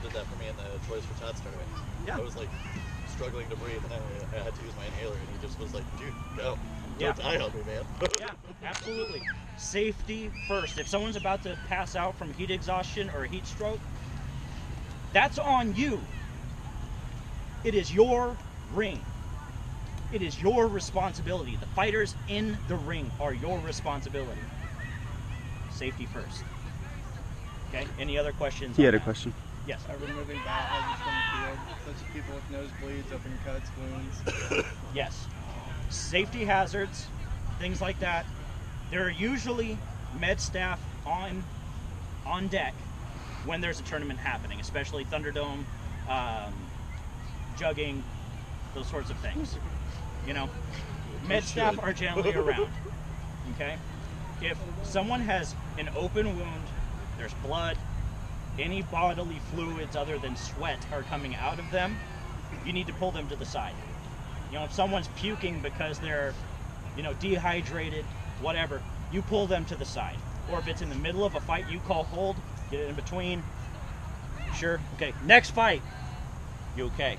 did that for me in the Toys for Tots tournament. Yeah. I was like struggling to breathe, and I had to use my inhaler, and he just was like, "Dude, go, Yeah. don't die on me, man." Yeah, absolutely. Safety first. If someone's about to pass out from heat exhaustion or heat stroke, that's on you. It is your ring. It is your responsibility. The fighters in the ring are your responsibility. Safety first. Okay, any other questions? He had a question. Yes. Removing biohazards from the field, such as people with nosebleeds, open cuts, wounds. Yes. Safety hazards, things like that. There are usually med staff on deck when there's a tournament happening, especially Thunderdome, jugging, those sorts of things. You know, med staff are generally around. Okay? If someone has an open wound, there's blood, any bodily fluids other than sweat are coming out of them, you need to pull them to the side. You know, if someone's puking because they're, you know, dehydrated, whatever, you pull them to the side. Or if it's in the middle of a fight, you call hold, get it in between. Sure, okay, next fight. You okay?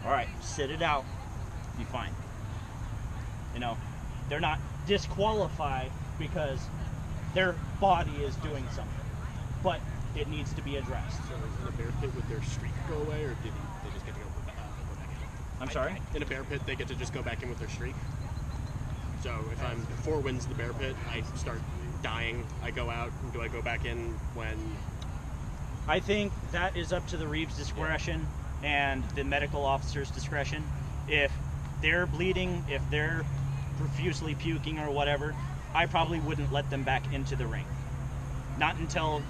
All right, sit it out, be fine. You know, they're not disqualified because their body is doing something, but it needs to be addressed. So in a bear pit, would their streak go away, or did they just get to go back in? I'm sorry? In a bear pit, they get to just go back in with their streak. So if I'm 4 wins in the bear pit, I start dying, I go out, do I go back in when? I think that is up to the Reeves' discretion and the medical officer's discretion. If they're bleeding, if they're profusely puking or whatever, I probably wouldn't let them back into the ring. Not until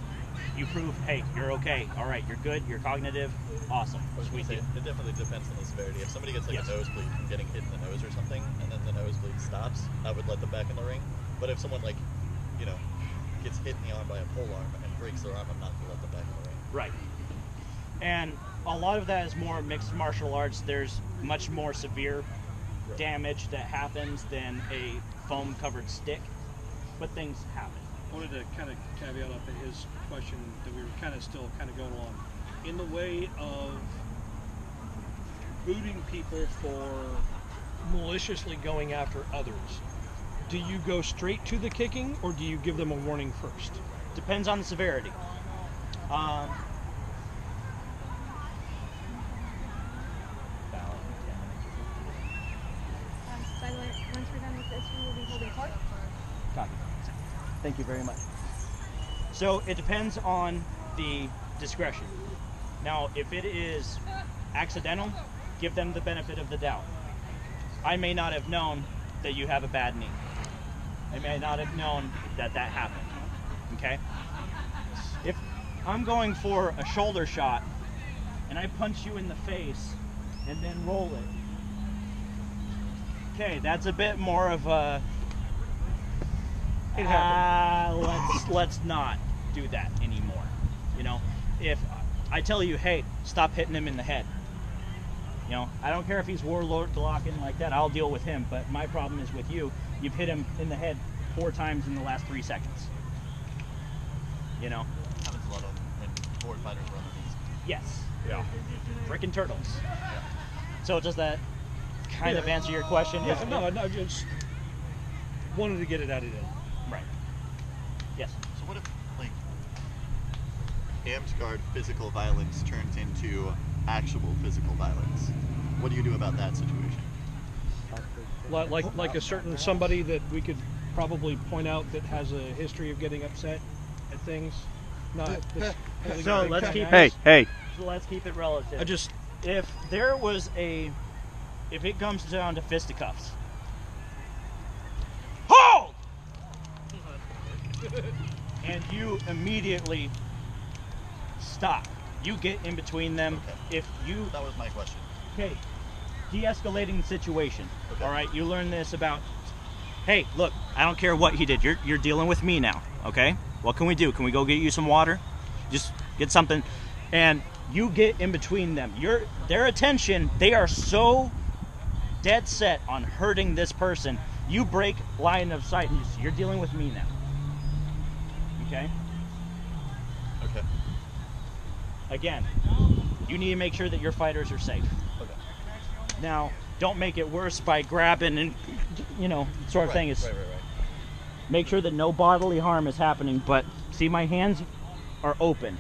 you prove, hey, you're okay, all right, you're good, you're cognitive, awesome, I was gonna sweet say, deal. it definitely depends on the severity. If somebody gets like Yes. a nosebleed from getting hit in the nose or something, and then the nosebleed stops, I would let them back in the ring. But if someone like, you know, gets hit in the arm by a pole arm and breaks their arm, I'm not gonna let them back in the ring. Right. And a lot of that is more mixed martial arts. There's much more severe damage that happens than a foam-covered stick, but things happen. I wanted to kind of caveat up his question that we were kind of still kind of going along. In the way of booting people for maliciously going after others, do you go straight to the kicking or do you give them a warning first? Depends on the severity. By the way, once we're done with this, we will be holding court. Copy. Thank you very much. So it depends on the discretion. Now, if it is accidental, give them the benefit of the doubt. I may not have known that you have a bad knee. I may not have known that that happened. Okay? If I'm going for a shoulder shot and I punch you in the face and then roll it, okay, that's a bit more of a let's not do that anymore. You know, if I tell you, hey, stop hitting him in the head. You know, I don't care if he's warlord locking like that, I'll deal with him, but my problem is with you. You've hit him in the head 4 times in the last 3 seconds. You know? Happens a lot of when board fighters run these. Yes. Yeah. Frickin' turtles. Yeah. So does that kind of answer your question? Yeah, no, just wanted to get it out of there. Right. Yes. So what if, like, amped guard physical violence turns into actual physical violence? What do you do about that situation? Like a certain somebody that we could probably point out that has a history of getting upset at things. Not So let's keep Hey, let's keep it relative. I just if it comes down to fisticuffs, hold, and you immediately stop. You get in between them. Okay. If you That was my question. okay, de-escalating the situation. Okay. All right, you learn this about. Hey, look, I don't care what he did. You're dealing with me now. Okay, what can we do? Can we go get you some water? Just get something, and you get in between them. Their attention. They are so dead set on hurting this person. You break line of sight. And you're dealing with me now. Okay. Okay. again, you need to make sure that your fighters are safe. Okay. Now, don't make it worse by grabbing and, sort of thing. It's Right. make sure that no bodily harm is happening. But see, my hands are open.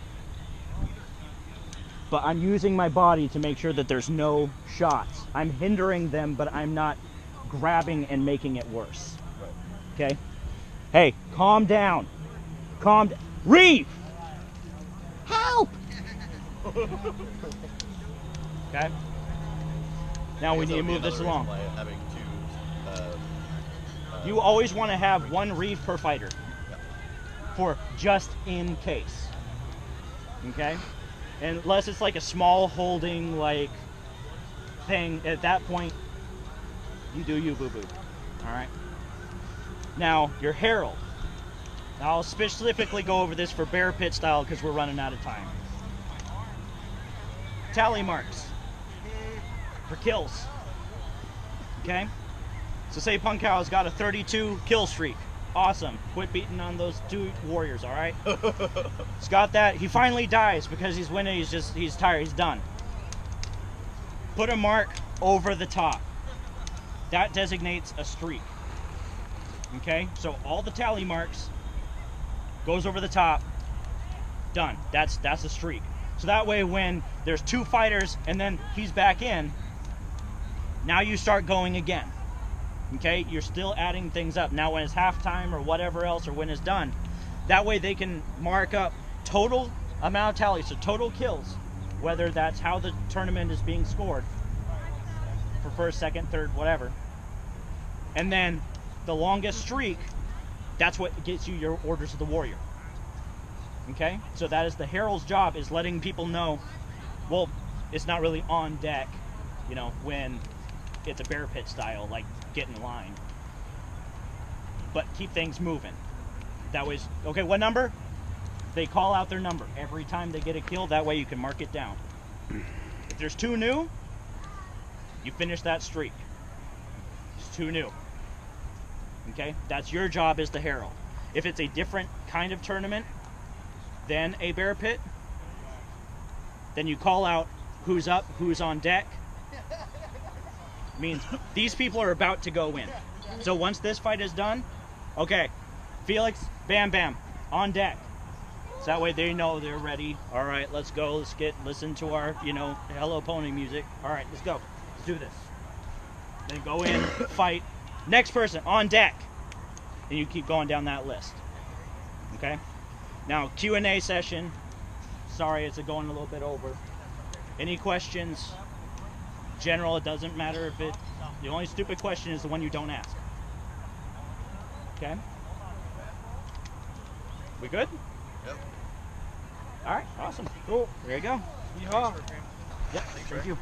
But I'm using my body to make sure that there's no shots. I'm hindering them, but I'm not grabbing and making it worse. Right. Okay? Hey, calm down. Reeve! Help! Okay? Now we need to move this along. Why having to, You always want to have one Reeve per fighter. Yeah. For just in case. Okay? Unless it's like a small holding like thing, at that point you do you, boo-boo. Alright? Now, your herald. Now, I'll specifically go over this for bear pit style because we're running out of time. Tally marks for kills. Okay? So say Punk Cow's got a 32 kill streak. Awesome. Quit beating on those 2 warriors, alright? He's got that. He finally dies because he's winning. He's tired. He's done. Put a mark over the top. That designates a streak. Okay? So all the tally marks goes over the top. Done. That's a streak. So that way when there's 2 fighters and then he's back in, now you start going again. Okay, you're still adding things up. Now when it's halftime or whatever else, or when it's done, that way they can mark up total amount of tallies, so total kills, whether that's how the tournament is being scored for first, second, third, whatever. And then the longest streak, that's what gets you your Orders of the Warrior. Okay, so that is the Herald's job, is letting people know, well, it's not really on deck, when it's a bear pit style, like get in line, but keep things moving. That way, okay, what number? They call out their number every time they get a kill. That way you can mark it down. If there's 2 new, you finish that streak. It's 2 new. Okay, that's your job as the herald. If it's a different kind of tournament than a bear pit, then you call out who's up, who's on deck. Means these people are about to go in. So once this fight is done, okay, Felix, Bam Bam, on deck. So that way they know they're ready. All right, let's go. Let's listen to our, Hello Pony music. All right, let's go. Let's do this. Then go in, fight. Next person on deck, and you keep going down that list. Okay. Now Q&A session. Sorry, it's going a little bit over. Any questions? General, it doesn't matter if the only stupid question is the one you don't ask. Okay? We good? Yep. Alright, awesome. Cool. There you go. Yeehaw. Yep, thank you.